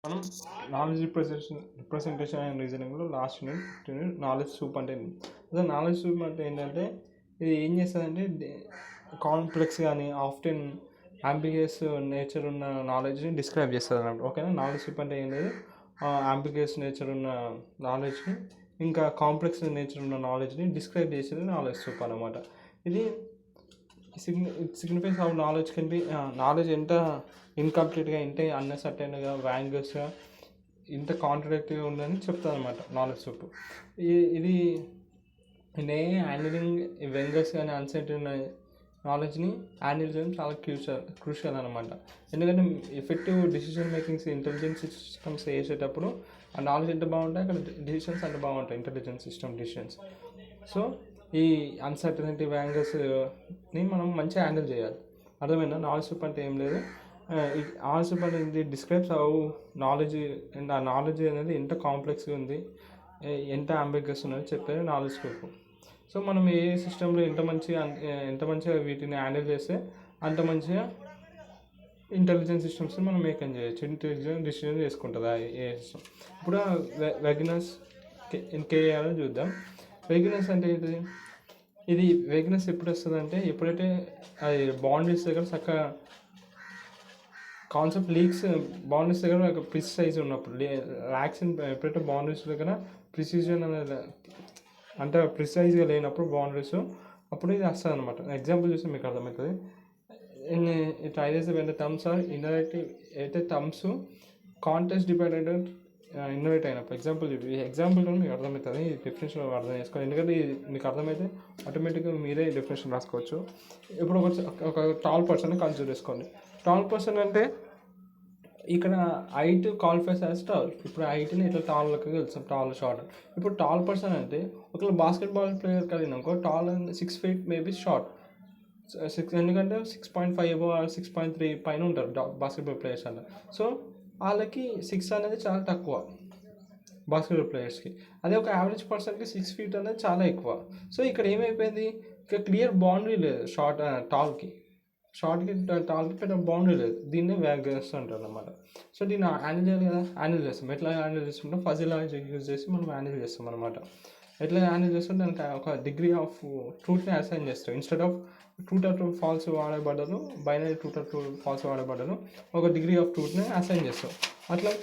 మనం knowledge representation and రీజనింగ్లో last unit knowledge soup అంటే అదే నాలెడ్జ్ సూప్ అంటే ఏంటంటే ఇది ఏం చేస్తుందంటే కాంప్లెక్స్ కానీ ఆఫ్టెన్ అంబిగియస్ నేచర్ ఉన్న నాలెడ్జ్ని డిస్క్రైబ్ చేస్తుంది అన్నమాట. ఓకేనా. నాలెడ్జ్ సూప్ అంటే ఏం లేదు, అంబిగియస్ నేచర్ ఉన్న నాలెడ్జ్ని ఇంకా కాంప్లెక్స్ నేచర్ ఉన్న నాలెడ్జ్ని డిస్క్రైబ్ చేసేది నాలెడ్జ్ సూప్ అనమాట. ఇది signifies how knowledge can be, knowledge ఎంత ఇన్కంప్లీట్గా, ఎంత అన్సర్టైన్గా, వ్యాంగస్గా, ఇంత కాంట్రడిక్టరీగా ఉందని చెప్తుంది అనమాట నాలెడ్జ్ సూప్. ఇది హ్యాండిలింగ్ వెంగస్ కానీ అన్సర్టైన్ నాలెడ్జ్ని హ్యాండిల్ చేయడం చాలా క్రూషియల్ అనమాట. ఎందుకంటే effective decision makings intelligence systems వేసేటప్పుడు ఆ నాలెడ్జ్ ఎంత బాగుంటాయి, అక్కడ డెసిషన్స్ అంత బాగుంటాయి, ఇంటెలిజెన్స్ సిస్టమ్ డెసిషన్స్. సో ఈ అన్సర్టనిటీ వ్యాంగర్స్ని మనం మంచిగా హ్యాండిల్ చేయాలి. అర్థమైందా? నాలెడ్జ్ సూప్ అంటే ఏం లేదు, నాలెడ్జ్ సూప్ అంటే ఇది డిస్క్రైబ్స్ హౌ నాలెడ్జ్, అండ్ ఆ నాలెడ్జ్ అనేది ఎంత కాంప్లెక్స్గా ఉంది, ఎంత అంబిగ్యస్ ఉన్నది చెప్పేది నాలెడ్జ్ సూప్. సో మనం ఏ సిస్టంలో ఎంత మంచిగా వీటిని హ్యాండిల్ చేస్తే అంత మంచిగా ఇంటెలిజెన్స్ సిస్టమ్స్ని మనం మేకన్ చేయొచ్చు, ఇంటెలిజెంట్ డిసిజన్ చేసుకుంటుంది ఏ సిస్టమ్. ఇప్పుడు వెగినస్ కేఆర్ చూద్దాం. వెగినస్ అంటే ఏంటిది? ఇది వెగినస్ ఎప్పుడు వస్తుంది అంటే ఎప్పుడైతే అది బౌండరీస్ దగ్గర చక్కగా కాన్సెప్ట్ లీక్స్, బౌండరీస్ దగ్గర ప్రిసైజ్ ఉన్నప్పుడు, ల్యాక్స్ ఎప్పుడైతే బౌండరీస్ దగ్గర ప్రిసిజన్ అనేది అంటే ప్రిసైజ్గా లేనప్పుడు బౌండరీస్, అప్పుడు ఇది వస్తుంది అనమాట. ఎగ్జాంపుల్ చూస్తే మీకు అర్థమవుతుంది. It either when the terms are innovative, అయితే టర్మ్స్ కాంటెక్స్ట్ డిపెండెంట్ ఇన్నోవేట్ అయినప్పుడు. ఎగ్జాంపుల్తో మీకు అర్థమవుతుంది, ఈ డెఫినేషన్ అర్థం చేసుకోవాలి. ఎందుకంటే మీకు అర్థమైతే ఆటోమేటిక్గా మీరే డెఫినేషన్ రాసుకోవచ్చు. ఇప్పుడు ఒక టాల్ పర్సన్ కన్సిడర్ చేసుకోండి. టాల్ పర్సన్ అంటే ఇక్కడ హైట్ క్వాలిఫైస్ యాజ్ టాల్. ఇప్పుడు హైట్ని ఇట్లా టాల్ లెక్క తెలుస్తాం, టాల్ షార్ట్. ఇప్పుడు టాల్ పర్సన్ అంటే ఒకవేళ బాస్కెట్బాల్ ప్లేయర్ కలిగినాకో టాల్ 6 feet మేబీ షార్ట్, 6, ఎందుకంటే 6.5 6.3 పైన ఉంటారు బాస్కెట్బాల్ ప్లేయర్స్ అంటే. సో వాళ్ళకి 6 అనేది చాలా తక్కువ బాస్కెట్బాల్ ప్లేయర్స్కి. అదే ఒక యావరేజ్ పర్సన్కి 6 feet అనేది చాలా ఎక్కువ. సో ఇక్కడ ఏమైపోయింది, ఇక్కడ క్లియర్ బౌండరీ లేదు టాల్కి పెద్ద బౌండరీ లేదు. దీన్నే వ్యాగస్ అంటారు అన్నమాట. సో దీన్ని హ్యాండిల్ చేయాలి కదా, హ్యాండిల్ చేస్తాం. ఎట్లా హ్యాండిల్ చేసుకుంటాం? ఫజీ లాజిక్ యూజ్ చేసి మనం హ్యాండిల్ చేస్తాం అనమాట. ఎట్లా హ్యాండిల్ చేస్తాం? దానికి ఒక డిగ్రీ ఆఫ్ ట్రూత్ని అసైన్ చేస్తాం. Instead of truth or false వాడే బదులు, బైనరీ ట్రూత్ ఆర్ ఫాల్స్ వాడే బదులు ఒక డిగ్రీ ఆఫ్ ట్రూత్ని అసైన్ చేస్తాం. అట్లా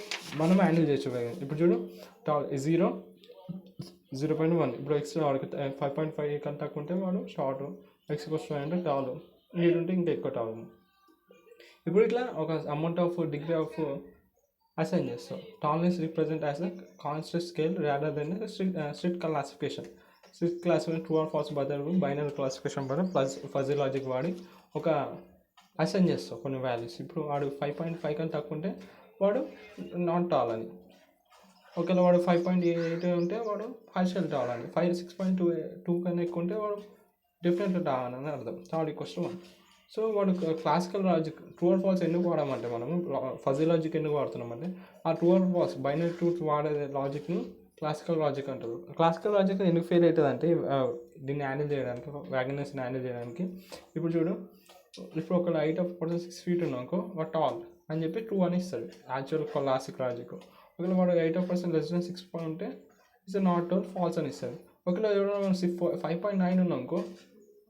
మనం హ్యాండిల్ చేయొచ్చు. ఇప్పుడు చూడు, 0, 0.1. ఇప్పుడు ఎక్స్ వాడికి 5.5 కన్నా తక్కువ ఉంటే వాడు షార్ట్, ఎక్స్కి వస్తుంది అంటే టాల్, నీడు ఉంటే ఇంకా ఎక్కువ టాల్. ఇప్పుడు ఇట్లా ఒక amount of degree of assign చేస్తాం. Tallness represent as a constant scale rather than strict classification. Strict classification true or false బదులు బైనరీ క్లాసిఫికేషన్ బదులు ఫజీ లాజిక్ వాడి ఒక అసైన్ చేస్తాం కొన్ని వాల్యూస్. ఇప్పుడు వాడు 5.5 కన్నా తక్కువ ఉంటే వాడు నాట్ టాల్ అని, ఒకవేళ వాడు 5.8 ఉంటే వాడు పార్షియల్ టాల్ అని, 6.2 కన్నా ఎక్కువ ఉంటే వాడు డెఫినెట్గా టాల్ అని అర్థం. Tall equals 1. సో వాడు classical logic true or false ఎందుకు వాడామంటే, మనము ఫజీ లాజిక్ ఎందుకు వాడుతున్నామంటే ఆ true or false binary truth వాడే లాజిక్ని క్లాసికల్ లాజిక్ అంటారు. క్లాసికల్ లాజిక్ ఎందుకు ఫెయిల్ అవుతుంది అంటే దీన్ని హ్యాండిల్ చేయడానికి, వ్యాగనెస్ని హ్యాండిల్ చేయడానికి. ఇప్పుడు చూడు, ఇప్పుడు ఒక హైట్ ఆఫ్ 6 feet ఉన్నాకో వాడు టాల్ అని చెప్పి 2 అని ఇస్తాడు యాక్చువల్ క్లాసిక్ లాజిక్. ఒకవేళ వాడు 8% లెస్ దెన్ 6 ఉంటే ఇట్స్ నాట్ టాల్, ఫాల్స్ అని ఇస్తుంది. ఒకవేళ ఎవరైనా 5.9 ఉన్నాకో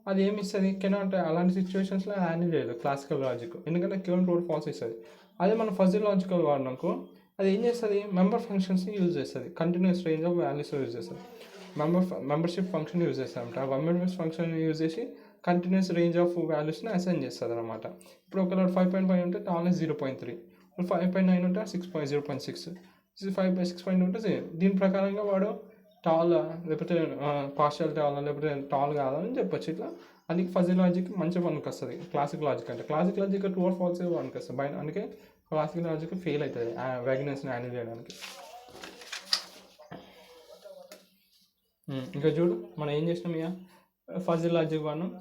అది ఏమి ఇస్తుంది, కెనాట్. అలాంటి సిచ్యువేషన్స్లో హ్యాండిల్ చేయలేదు క్లాసికల్ లాజిక్, ఎందుకంటే కేవలం ట్రూ ఫాల్స్ ఇస్తుంది. అదే మన ఫజీ లాజికల్ వాడినాకో అది ఏం చేస్తుంది, మెంబర్ ఫంక్షన్స్ని యూజ్ చేస్తుంది, continuous range of values use చేస్తుంది, మెంబర్షిప్ ఫంక్షన్ యూజ్ చేస్తామంట. ఆ మెంబర్షిప్ ఫంక్షన్ యూజ్ చేసి కంటిన్యూస్ రేంజ్ ఆఫ్ వాల్యూస్ని అసైన్ చేస్తుంది అనమాట. ఇప్పుడు ఒకవేళ 5.5 ఉంటే టాల్నెస్ 0.3, 5.9 ఉంటే 0.6, 6.2 ఉంటే 0. దీని ప్రకారంగా వాడు టాల్ లేకపోతే పార్షియల్ టాల్ లేకపోతే టాల్ కాదని చెప్పొచ్చు. ఇట్లా అందుకే ఫజీ లాజిక్ మంచిగా పనికి వస్తుంది క్లాసిక్ లాజిక్ అంటే. Classic logic true or false పనికి వస్తుంది, అందుకే క్లాసిక్ లాజిక్ ఫెయిల్ అవుతుంది వ్యాగనెస్ని హ్యాండిల్ చేయడానికి. ఇంకా చూడు, మనం ఏం చేసినాం ఇక ఫజీ లాజిక్ వాడినాం.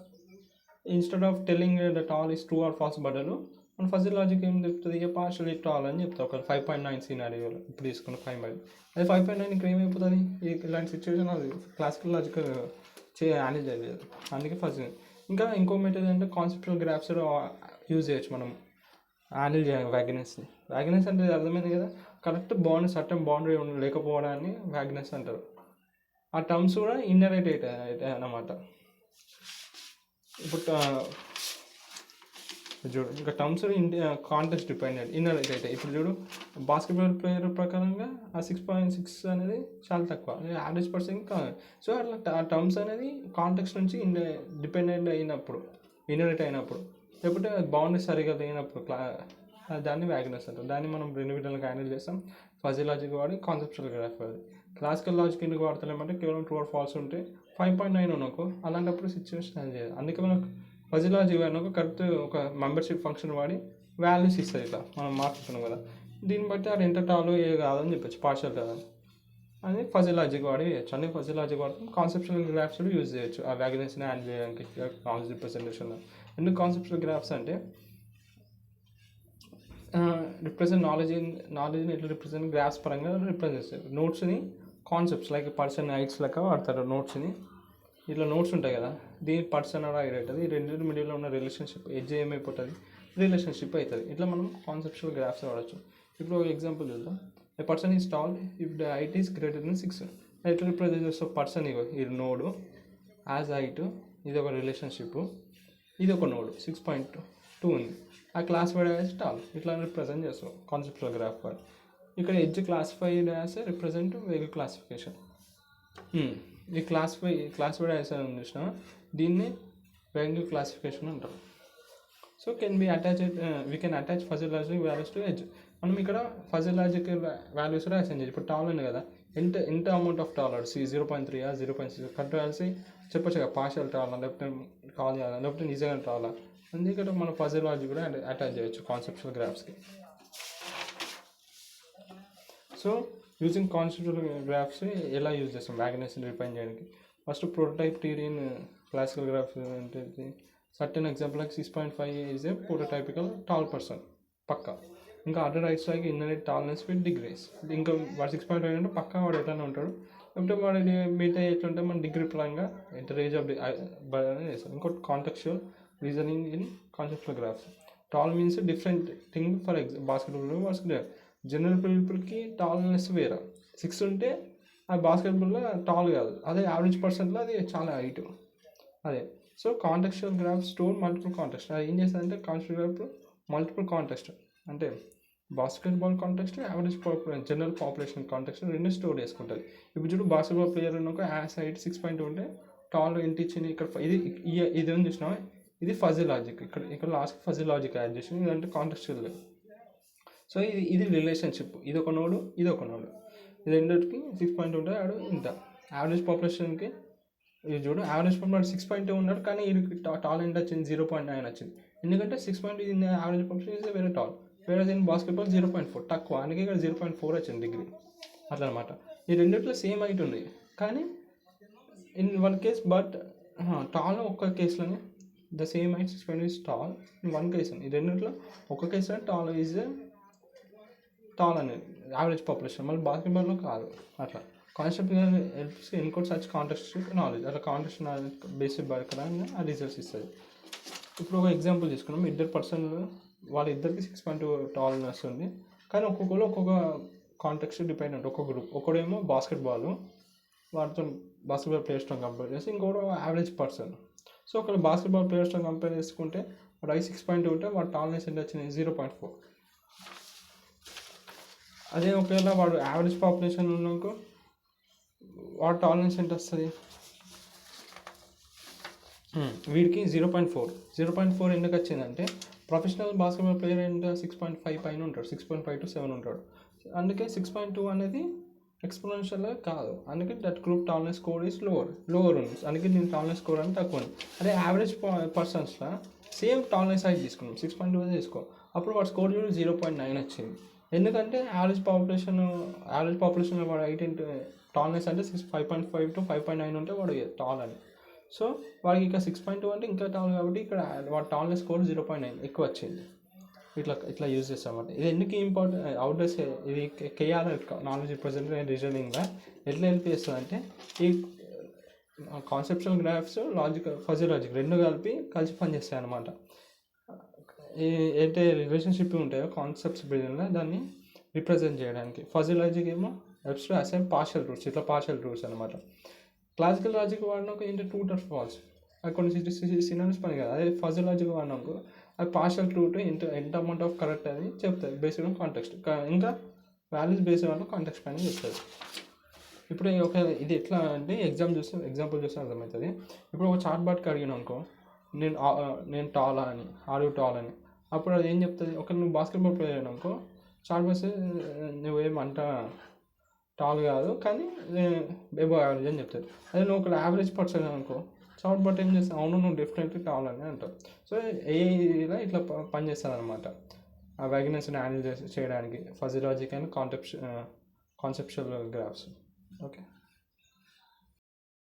Instead of telling the tall is true or false బదులు మన ఫజీ లాజిక్ ఏం చెప్తుంది, ఇక పార్షియల్ టాల్ అని చెప్తాం. ఒక 5.9 సినారియోలో ఇప్పుడు తీసుకున్న 5. అది 5.9 ఇక్కడ ఏమైపోతుంది, ఇలాంటి సిచ్యువేషన్ అది క్లాసికల్ లాజిక్ హ్యాండిల్ చేయలేదు, అందుకే ఫజీ. ఇంకా ఇంకో మెథడ్ అంటే కాన్సెప్చువల్ గ్రాఫ్స్ యూజ్ చేయొచ్చు మనం హ్యాండిల్ చేయాలి వ్యాగనెస్ని. వ్యాగనెస్ అంటే అర్థమైంది కదా, కరెక్ట్ సర్టన్ బౌండరీ లేకపోవడాన్ని వ్యాగ్నెస్ అంటారు. ఆ టర్మ్స్ కూడా ఇన్నరేట్ అవుతాయి అన్నమాట. ఇప్పుడు చూడు ఇంకా టర్మ్స్ కాంటెక్స్ట్ డిపెండెంట్ ఇన్నరేట్ అవుతాయి. ఇప్పుడు చూడు బాస్కెట్బాల్ ప్లేయర్ ప్రకారంగా ఆ 6.6 అనేది చాలా తక్కువ, యావరేజ్ పర్సన్ కాదు. సో అట్లా ఆ టర్మ్స్ అనేది కాంటెక్స్ట్ నుంచి డిపెండెంట్ అయినప్పుడు, ఇన్నరేట్ అయినప్పుడు, లేకపోతే బౌండరీ సరిగా లేనప్పుడు దాన్ని వ్యాగ్నెస్ అంటారు. దాన్ని మనం రెండు విధాలుగా హ్యాండిల్ చేస్తాం. ఫజీ లాజిక్ వాడి కాన్సెప్చువల్ గ్రాఫ్ వాడి. క్లాసికల్ లాజిక్ ఎందుకు వాడతలేమంటే కేవలం ట్రూ ఆర్ ఫాల్స్ ఉంటే 5.9 అనుకో, అలాంటప్పుడు సిచ్యువేషన్ హ్యాండిల్ చేయాలి. అందుకే మనకు ఫజీ లాజిక్ వాడినాక కరెక్ట్ ఒక మెంబర్షిప్ ఫంక్షన్ వాడి వాల్యూస్ ఇస్తుంది. ఇట్లా మనం మాట్లాడుతున్నాం కదా, దీన్ని బట్టి అది ఎంత టాలో ఏ కాదని చెప్పచ్చు, పార్షల్ కాదని. అది ఫజీ లాజిక్ వాడి చేయొచ్చు. అన్ని ఫజీ లాజిక్ వాడతాం. కాన్సెప్చువల్ గ్రాఫ్స్ కూడా యూజ్ చేయొచ్చు ఆ వ్యాగ్నెస్ని హ్యాండిల్ చేయడానికి నాలెడ్జ్ రిప్రజెంటేషన్లో. ఎందుకు కాన్సెప్చువల్ గ్రాఫ్స్ అంటే రిప్రజెంట్ నాలెడ్జ్ని ఎట్లా రిప్రజెంట్ గ్రాఫ్స్ పరంగా రిప్రజెంట్ చేస్తారు. నోట్స్ని కాన్సెప్ట్స్ లైక్ పర్సన్ ఐట్స్ లెక్క వాడతారు. నోట్స్ని ఇట్లా నోట్స్ ఉంటాయి కదా, దీని పర్సన్ ఐడ్ అవుతుంది. ఈ రెండింటి మిడిల్లో ఉన్న రిలేషన్షిప్ ఎడ్జ్ ఏమైపోతుంది, రిలేషన్షిప్ అవుతుంది. ఇట్లా మనం కాన్సెప్చువల్ గ్రాఫ్స్ వాడచ్చు. ఇప్పుడు ఒక ఎగ్జాంపుల్ చూద్దాం. A person is tall if the height is greater than 6. ఎట్లా రిప్రజెంట్ చేస్తాం పర్సన్, ఇది నోడు యాజ్ హైట్, ఇది ఒక రిలేషన్షిప్, ఇది ఒక నోడు 6.2 ఉంది. ఆ క్లాసిఫైడ్ యాజ్ టాల్, ఇట్లా రిప్రజెంట్ చేస్తాం కాన్సెప్చువల్ గ్రాఫ్ వాడు. ఇక్కడ edge classified as represent vehicle classification. ఈ క్లాసిఫైడ్ యాజ్ అని చూసిన దీన్ని వెహికల్ క్లాసిఫికేషన్ అంటారు. So can be attached, we can attach fuzzy logic values to edge. మనం ఇక్కడ ఫజీ లాజిక్ వాల్యూస్ కూడా అసైన్ చేయొచ్చు. ఇప్పుడు టాల్ ఉంది కదా, ఎంత అమౌంట్ ఆఫ్ టాల్ ఆడు 0.3 0.6 కరెక్ట్ కలిసి చెప్పచ్చు కదా, పార్షల్ టాలా లేకపోతే కాల్ చేయాలా లేకపోతే నిజంగా టాలా. అందుకే మన ఫజీ లాజిక్ కూడా అటాచ్ చేయొచ్చు కాన్సెప్చువల్ గ్రాఫ్స్కి. సో యూజింగ్ కాన్సెప్చువల్ గ్రాఫ్స్ ఎలా యూజ్ చేస్తాం వ్యాగ్నెస్ని డిఫైన్ చేయడానికి? First prototype theory in classical graphs అంటే certain example like 6.5 is a prototypical tall person పక్కా. ఇంకా other rights like inner rate tallness with degrees. ఇంకా వాడు 6.5 అంటే పక్కా వాడు ఎట్లనే ఉంటాడు. లేకపోతే వాడి మిగతా ఎట్లుంటే మన డిగ్రీ పరంగా ఎంత రేంజ్ ఆఫ్ చేస్తాం. ఇంకోటి contextual reasoning in conceptual graphs. Tall means different thing for basketball. General పీపుల్కి టాల్నెస్ వేరే. 6 ఉంటే ఆ బాస్కెట్బాల్లో టాల్ కాదు, అదే యావరేజ్ పర్సన్లో అది చాలా హైట్ అదే. So contextual graph store multiple context. అది ఏం చేస్తుందంటే కాన్సెప్చువల్ గ్రాఫ్ మల్టిపుల్ కాంటెక్స్ట్ అంటే basketball context, average general population context రెండు స్టోర్ చేసుకుంటుంది. ఇప్పుడు చూడు బాస్కెట్బాల్ ప్లేయర్ ఉన్న యాజ్ హైట్ 6.2 ఉంటే టాల్ ఇంటి ఇచ్చింది. ఇక్కడ ఇది ఏం చూసినావా, ఇది ఫజీ లాజిక్. ఇక్కడ లాస్ట్ ఫజీ లాజిక్ యాడ్ చేసి ఇదంటే కాంటెక్చువల్. సో ఇది రిలేషన్షిప్, ఇది ఒక నోడు, ఇది ఒక నోడు, ఇది రెండింటికి 6.2 ఉంటే ఆడు ఇంత. యావరేజ్ పాపులేషన్కి ఇది చూడు, యావరేజ్ పాపులేషన్ 6.2 ఉన్నాడు, కానీ ఇది టాల్ ఎంత వచ్చింది 0.9 వచ్చింది. ఎందుకంటే 6.2 ఇది యావరేజ్ పాపులేషన్ ఇస్ వేరే టాల్, వేరే దీని బాస్కెట్బాల్ 0.4 తక్కువ, అందుకే ఇక్కడ 0.4 వచ్చింది డిగ్రీ అట్లా అనమాట. ఈ రెండిట్లో సేమ్ హైట్ ఉంది, కానీ in one case but tall ఒక్క కేసులోనే the same height 6.2 is tall in one case. ఈ రెండిట్లో ఒక్క కేసులో టాల్ ఈజ్ టాల్ అనేది యావరేజ్ పాపులేషన్, మళ్ళీ బాస్కెట్బాల్లో కాదు. అట్లా concept helps encode such context knowledge. అట్లా కాంటెక్స్ట్ నాలెడ్జ్ బేసిక్ బరకడానికి ఆ రిజల్ట్స్ ఇస్తుంది. ఇప్పుడు ఒక ఎగ్జాంపుల్ తీసుకున్నాం. ఇద్దరు పర్సన్లు, వాళ్ళిద్దరికి 6.2 టాల్నెస్ ఉంది, కానీ ఒక్కొక్కరు ఒక్కొక్క కాంటెక్స్ట్ డిపెండ్ ఉంటుంది. ఒక్కొక్క గ్రూప్, ఒకడేమో బాస్కెట్బాల్ వాటితో బాస్కెట్బాల్ ప్లేయర్స్తో కంపేర్ చేసి, ఇంకోటి యావరేజ్ పర్సన్. సో ఒకవేళ బాస్కెట్బాల్ ప్లేయర్స్తో కంపేర్ చేసుకుంటే వాడు 6.2 ఉంటే వాడు టాల్నెస్ ఎంత వచ్చింది 0.4. అదే ఒకవేళ వాడు యావరేజ్ పాపులేషన్ ఉన్నాక వాడు టాల్నెస్ ఎంత వస్తుంది, వీడికి 0.4 ఎందుకు వచ్చిందంటే ప్రొఫెషనల్ బాస్కెట్బాల్ ప్లేయర్ ఎంత 6.5 పైన ఉంటాడు, 6.5 to 7 ఉంటాడు. అందుకే 6.2 అనేది ఎక్స్పోనెన్షియల్ కాదు, అందుకే that group tallness score is lower ఉంది. అందుకే దీని టాల్నెస్ స్కోర్ అని తక్కువ ఉంది. అదే యావరేజ్ పర్సన్స్లో సేమ్ టాల్నెస్ హైట్ తీసుకున్నాం, 6.2 తీసుకో, అప్పుడు వాడు స్కోర్ 0.9 వచ్చింది. ఎందుకంటే యావరేజ్ పాపులేషన్లో వాడు హైట్ టాల్నెస్ అంటే 5.5 to 5.9 ఉంటే వాడు టాల్ అని. సో వాడికి ఇక 6.2 అంటే ఇంకా టాల్, కాబట్టి ఇక్కడ వాడు టాల్నెస్ స్కోర్ 0.9 ఎక్కువ వచ్చింది. ఇట్లా యూజ్ చేస్తామన్నమాట. ఇది ఎందుకు ఇంపార్టెంట్ అవుట్డోర్స్, ఇది కేఆర్ నాలెడ్జ్ రిప్రజెంటేషన్ రీజనింగ్గా ఎట్లా హెల్ప్ చేస్తుంది అంటే ఈ కాన్సెప్చువల్ గ్రాఫ్స్ ఫజీ లాజిక్ రెండు కలిసి పనిచేస్తాయి అన్నమాట. ఏంటంటే రిలేషన్షిప్ ఉంటాయో కాన్సెప్ట్స్ బిల్డింగ్లో దాన్ని రిప్రజెంట్ చేయడానికి. ఫజీ లాజిక్ ఏమో helps to assign partial roots, ఇట్లా పార్షియల్ రూట్స్ అనమాట. క్లాసికల్ లాజిక్ వాడినాక ఏంటి ట్రూ ఆర్ ఫాల్స్, అది కొన్ని సినానిమ్స్ పని కదా. అదే ఫజీ లాజిక్ వాడినాక అది పార్షియల్ ట్రూట్ ఎంత అమౌంట్ ఆఫ్ కరెక్ట్ అని చెప్తుంది బేస్డ్ ఆన్ కాంటెక్స్ట్, ఇంకా వాల్యూస్ బేస్డ్ ఆన్ కాంటెక్స్ట్ పైన చెప్తుంది. ఇప్పుడు ఒక ఇది ఎట్లా అంటే ఎగ్జాంపుల్ చూస్తే అర్థమవుతుంది. ఇప్పుడు ఒక చాట్ బాట్కి అడిగిన అనుకో, నేను టాలా అని, ఆర్ యూ టాల్ అని, అప్పుడు అది ఏం చెప్తుంది, ఒక నువ్వు బాస్కెట్బాల్ ప్లేయర్ అయినా అనుకో, చాట్ బాక్స్ నువ్వేమంట టాల్ కాదు కానీ ఎబో యావరేజ్ అని చెప్తారు. అదే నువ్వు ఒక యావరేజ్ పర్సన్ అనుకో, చాట్ బాట్ ఏం చేస్తావు, అవును నువ్వు డెఫినెట్లీ టాల్ అని అంటావు. సో ఏఐలా ఇట్లా పనిచేస్తుంది అనమాట, ఆ వేగనెస్ని హ్యాండిల్ చేయడానికి fuzzy logic and conceptual graphs. Okay.